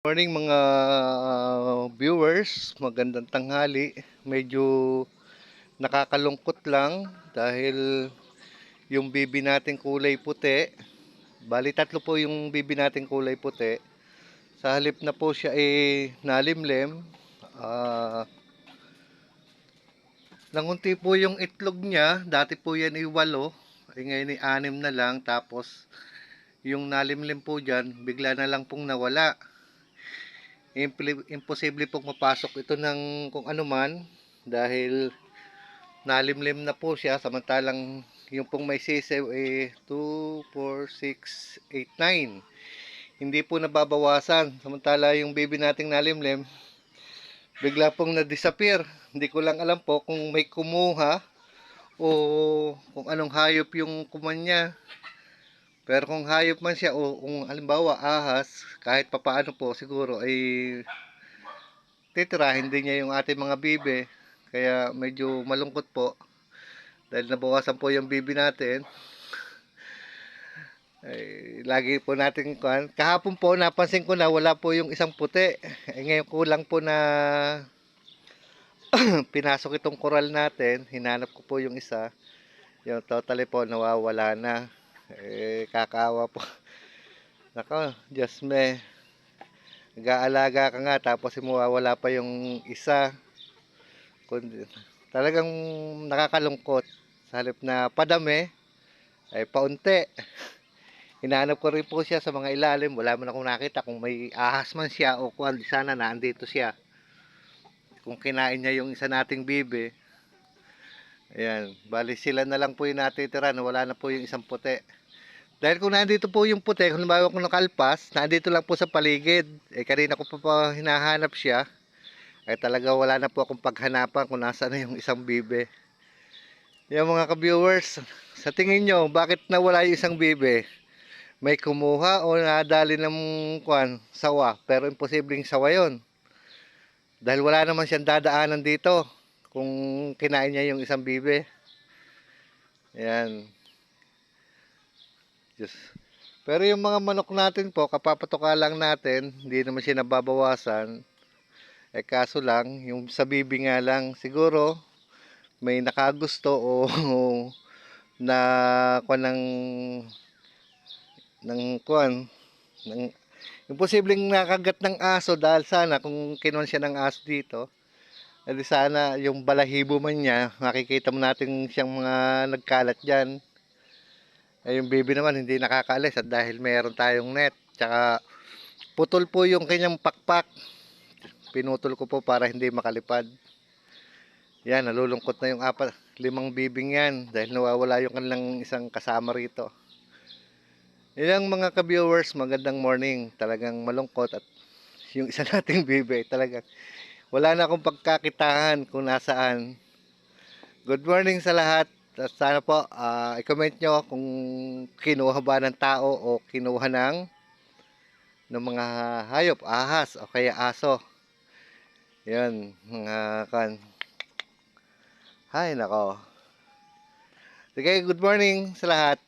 Morning mga viewers, magandang tanghali. Medyo nakakalungkot lang dahil yung bibi nating kulay puti, bali tatlo po yung bibi nating kulay puti. Sa halip na po siya nalimlim, ah, nangunti po yung itlog niya. Dati po yan 8, ngayon 6 na lang. Tapos yung nalimlim po dyan, bigla na lang pong nawala. Imposible pong mapasok ito ng kung ano man dahil nalimlim na po siya, samantalang yung pong may sisew 2, 4, 6, 8, 9 hindi po nababawasan, samantala yung baby nating nalimlim bigla pong na-disappear. Hindi ko lang alam po kung may kumuha o kung anong hayop yung kumanya. Pero kung hayop man siya o kung halimbawa ahas, kahit papaano po siguro ay titirahin din niya yung ating mga bibe. Kaya medyo malungkot po dahil nabawasan po yung bibi natin. Ay, lagi po natin kahapon po napansin ko na wala po yung isang puti. Ngayon ko lang po na pinasok itong koral natin, hinanap ko po yung isa. Yung totally po nawawala na. Kakawa po. Nako, Diyos me. Nag-aalaga ka nga tapos mawawala pa yung isa. Talagang nakakalungkot. Sa halip na padami, ay paunti. Hinahanap ko rin po siya sa mga ilalim. Wala man akong nakita kung may ahas man siya o kung sana naandito siya. Kung kinain niya yung isa nating bibe. Ayan, bali sila na lang po yung natitira na wala na po yung isang puti. Dahil kung nandito po yung puti, kung nabawa ko nakalpas, nandito lang po sa paligid. Kanina ko pa hinahanap siya. Talaga wala na po akong paghanapan kung nasa na yung isang bibe. Yung mga ka-viewers, sa tingin nyo, bakit nawala yung isang bibe? May kumuha o nadali ng sawa, pero imposibleng sawa yon. Dahil wala naman siyang dadaanan dito kung kinain niya yung isang bibe. Ayan. Diyos. Pero yung mga manok natin po, kapapatoka lang natin, hindi naman siya nababawasan. Kaso lang, yung sa bibi nga lang, siguro may nakagusto o na kuan ng kuan ng imposibleng nakagat ng aso dahil sana kung kinuha siya ng aso dito, edi sana yung balahibo man niya, makikita mo natin siyang mga nagkalat diyan. Yung baby naman hindi nakakaalis at dahil meron tayong net, tsaka putol po yung kanyang pakpak. Pinutol ko po para hindi makalipad. Yan, nalulungkot na yung 5 bibing yan dahil nawawala yung kanilang isang kasama rito. Ilang mga ka-viewers, magandang morning. Talagang malungkot at yung isa nating bibi talagang wala na akong pagkakitaan kung nasaan. Good morning sa lahat. At sana po i-comment nyo kung kinuha ba ng tao o kinuha ng mga hayop, ahas o kaya aso. Yan, mga kan. Hay nako. Sige, good morning sa lahat.